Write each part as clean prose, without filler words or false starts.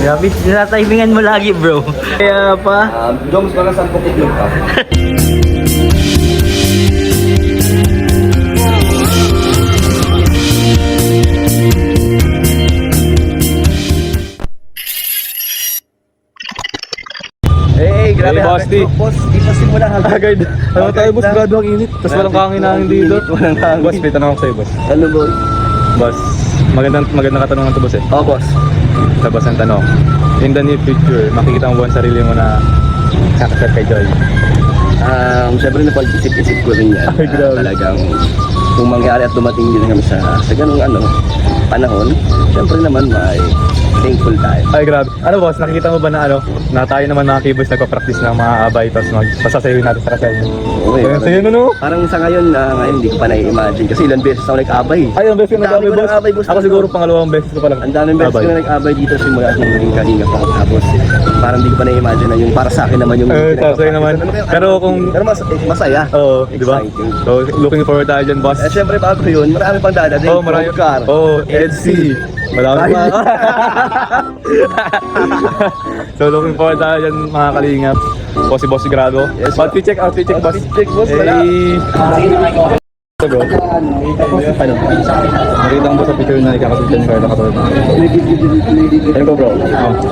Grabe, tinatimingan mo lagi bro. Kaya pa. Joms, para saan po itlog ka? Hey, grabe, boss, di. Boss, di pa simula hanggang. Agad. Ano tayo, boss? Grado ang init. Tapos walang kahanginan dito. Walang hangin. Boss, may tanong ako sa'yo, boss. Ano, boy? Boss, magandang katanungan to, boss eh. Oh, boss. Tapos ang tanong, in the near future, makikita mo ba ang sarili mo na kakasal kay Joy? Siyempre napag-isip-isip ko rin yan. Ay, grabe. Talagang kung mangyari at dumating din kami sa ganung panahon, siyempre naman may thankful tayo. Ay, grabe. Ano, boss, nakikita mo ba na na tayo naman mga keyboards nagpa-practice ng mga abay tapos pasasayawin natin sa kasal niyo? Okay, Ayun, sa'yo no? parang sa ngayon, hindi ko pa na-imagine kasi ilang beses ako nag-abay. Ay, ang beses ko nag-abay, Ang dami ko boss. nag-abay, boss. Ako siguro pangalawang beses ko pa lang. Ang daming beses ko na nag-abay dito simula at naging kalinga pa ako. Tapos parang hindi ko pa na-imagine na yung para sa akin naman yung Sa'yo naman. Pero masaya. Oo, di ba? Exciting. So, looking forward tayo dyan, boss. Siyempre bago yun, marami pang dadating. Oh, marami. Car. Oh, EDC. Marami pa. So, looking forward tayo dyan, mga kalingap. Bossy Grado. Yes, Outfit check, boss. Outfit check, boss. Wala. Ito, bro. Ano? Nakita ko sa picture na ikakasunod ni Carla katulad. Ano ko, bro?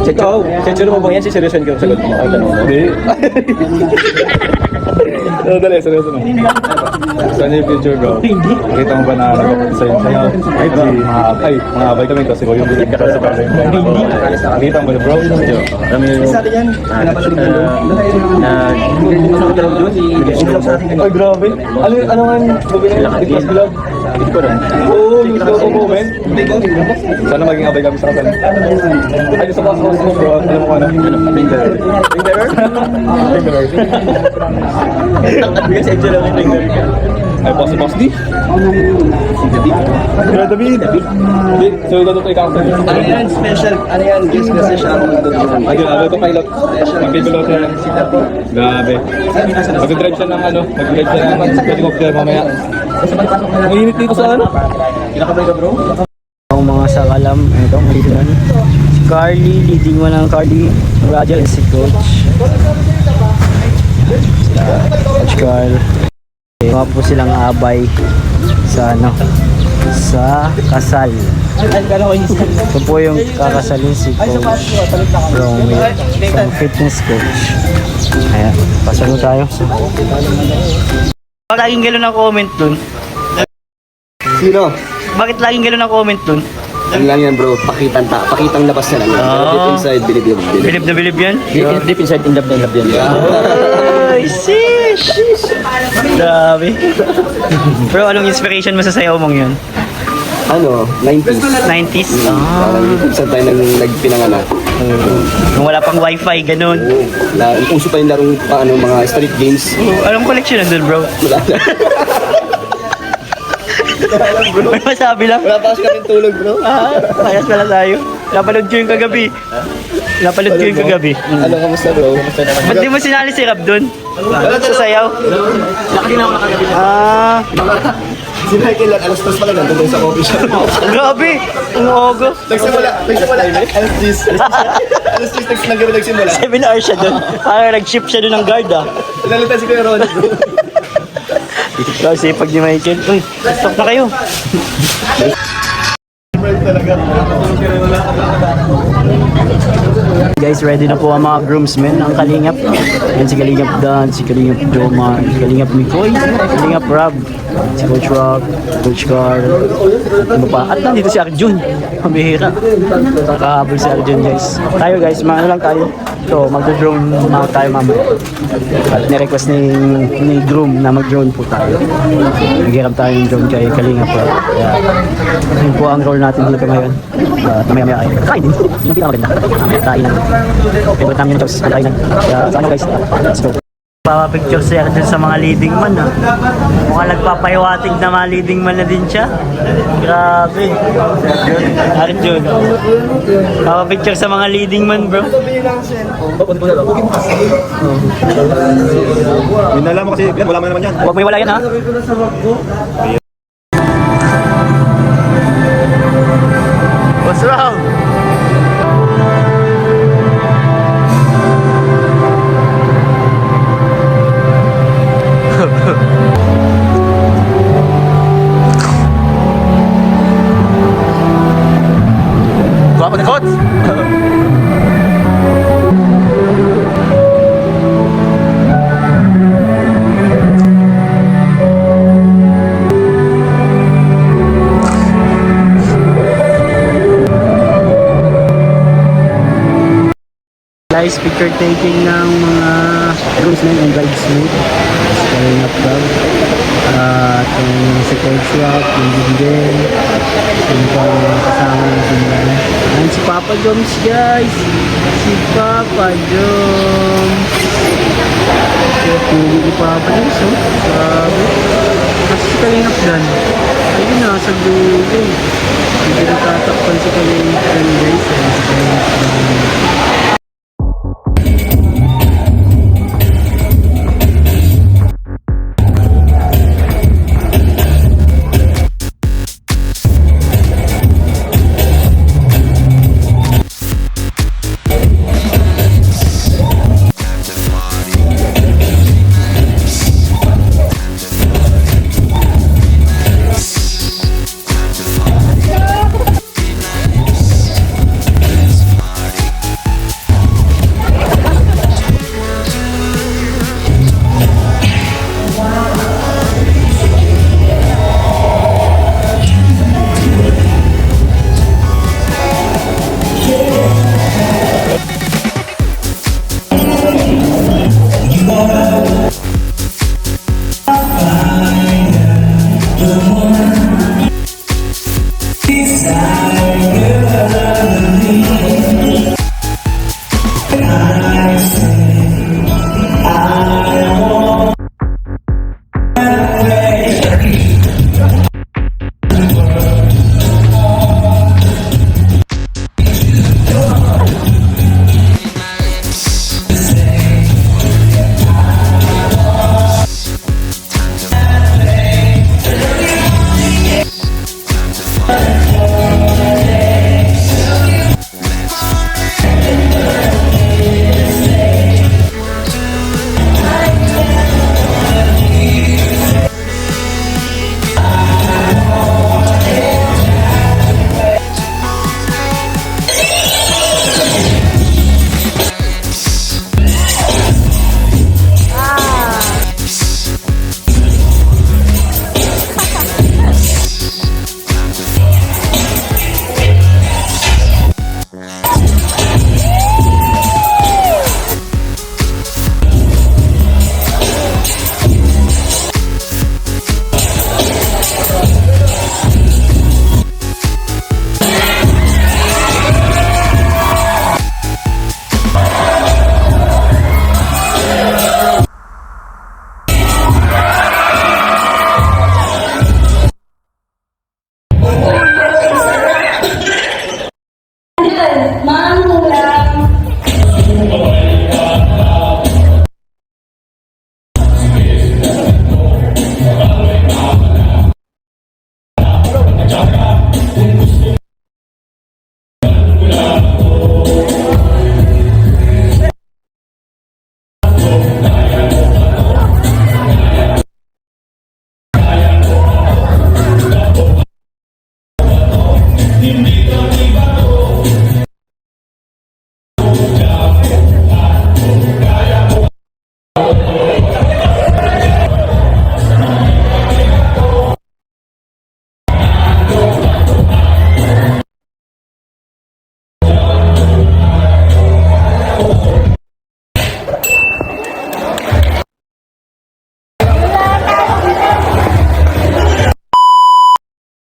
Check ko. Check mo ba yan? Si seryosan ko sagot mo. Ang tanong mo. Hindi. Dali, seryoso na. Saan yung picture, bro? Nakita mo ba na nagpapasayo sa'yo? Mga abay kami kasi ko yung bilig ka sa pagkain. Hindi. Nakita mo ba, bro? Alam mo yung... Sa atin yan. Ay, grabe. Ano nga yung Christmas vlog? Hindi ko rin. Oo, yung slow moment. Sana maging abay kami sa kasal. Ay, sa pasok mo, bro. Alam mo ano? Finger. Kasi ito lang yung finger ka. Ay, boss di? David. So, ito tayo kakasal. Ano yan? Special. Ano yan? Guest kasi siya ako nagdodron. Ay, grabe. Ito pilot. Mag-pilot siya. Grabe. Mag-drive siya ng mag-drive siya ng helicopter mamaya. Ang init dito sa Kinakabay ka, bro? Ang mga sakalam, ito, dito na. Si Carly, leading mo ng Carly. Roger, si Coach. Coach Carl. Mga po silang abay sa sa kasal. Ito po yung kakasalin si Coach Romeo, isang fitness coach. Ayan, pasok mo tayo. Bakit laging gano'n ang comment dun? Sino? Bakit laging gano'n ang comment dun? Ano lang yan, bro? Pakitang labas na lang. Deep inside, believe. Bilib na bilib yan? Deep inside, in love yan. Ay, sheesh! Grabe. Bro, anong inspiration mo sa sayaw mong yun? 90s. 90s? Parang saan tayo nagpinanganak. Nung wala pang wifi, ganun. Uso pa yung larong mga street games. Anong collection nandun, bro? Wala na. May masabi lang. Wala pa kasi kaming tulog, bro. Parehas pala tayo. Napanood ko yung kagabi. Ano, kamusta, bro? Kamusta naman? Ba't di mo sinali si Rab dun? Sa sayaw? Nakakina ako nakagabi. Si Michael lang, alas 3 pala nandun sa coffee shop. Grabe! Ang ogo. Nagsimula, alas 10. Alas 10 nagsimula. 7 hours siya dun. Parang nag-ship siya dun ng guard ah. Lalita si Kuya Ron. Ikaw, sipag ni Michael. Uy, stop na kayo. Guys, ready na po ang mga groomsmen, ang Kalingap. Yan si Kalingap Dan, si Kalingap Jomar, si Kalingap Mikoy, si Kalingap Rob, si Coach Rob, Coach Carl, ano pa. At nandito si Arjun, pambihira. Nakahabol si Arjun, guys. Tayo guys, ano lang tayo. So, mag-drone na tayo mamaya. At nirequest ni groom na mag-drone po tayo. Nag-hiram tayo ng drone kay Kalingap Rob. Kaya, yun po ang role natin dito ngayon. Mamaya ay kain din. Yung pinakamaganda. Mamaya kain natin. Favorite namin yung jokes. Kainan. Kaya sa ano guys, let's go. Papapicture siya dun sa mga leading man ha. Mukhang nagpapahiwatig na mga leading man na din siya. Grabe. Arjun. Papapicture sa mga leading man bro. Minala mo kasi, wala mo naman yan. Huwag may wala yan ha. What's wrong? Gwapo ni Coach! Guys, picture taking ng mga groomsmen and bridesmaid. Kaling up daw. At yung si Coach Rock, yung Bigden, yung pang kasama ng simbahan. Ayan si Papa Joms, guys. Si Papa Joms. Pili ni Papa Joms, oh. Sabi. Kasi si Kaling up dyan. Ayun na, sa dulo. Hindi natatakpan si Kaling up dyan, guys. Ayan si Kaling up dyan.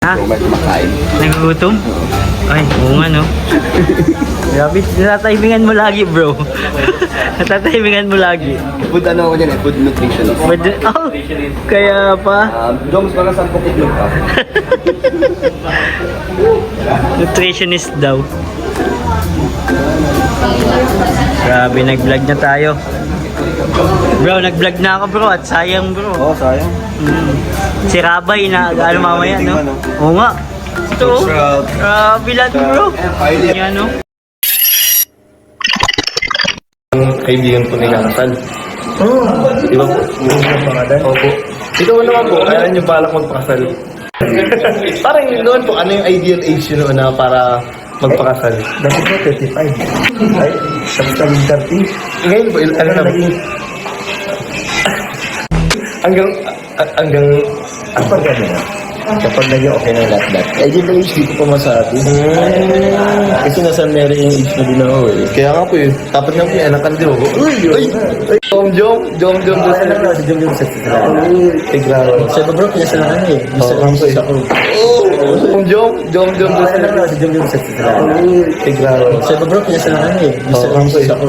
Ha? Kung may kumakain. Nagugutom? Ay, oo nga no. Grabe, natatimingan mo lagi bro. Natatimingan mo lagi. Food ano ako dyan eh, food nutritionist. Pwede, oh, kaya pa. Joms, mga 10 itlog pa. Nutritionist daw. Grabe, nag-vlog na tayo. Bro, nag-vlog na ako bro at sayang bro. Oo, sayang. Si Rabay na ano mamaya no? Oo nga. Ito. Grabe lang bro. Yan no. Kaibigan po ni Kakasal. Di ba po? Yung pangalan? Opo. Ikaw naman po, kailan niyo balak magpakasal? Parang yun noon po, ano yung ideal age yun noon na para magpakasal? Dati ko 35. Ay, tapos naging 30. Ngayon ba, ano na? Naging Hanggang, kapag ano na. Kapag naging okay na lahat. Ay, yun na age, di ko pa masabi. Kasi nasa marry yung age na din ako eh. kaya nga po eh, dapat nga po yung anak ka din ako. Uy! Jom. Alam na si Jom yung sa sila. Ay, grabe. Sa bro, pinasa na kami eh. Bisa lang po sa ko. Jom. Alam na si Jom yung sa sila. Ay, grabe. Sa bro, pinasa na kami eh. Bisa lang po sa ko.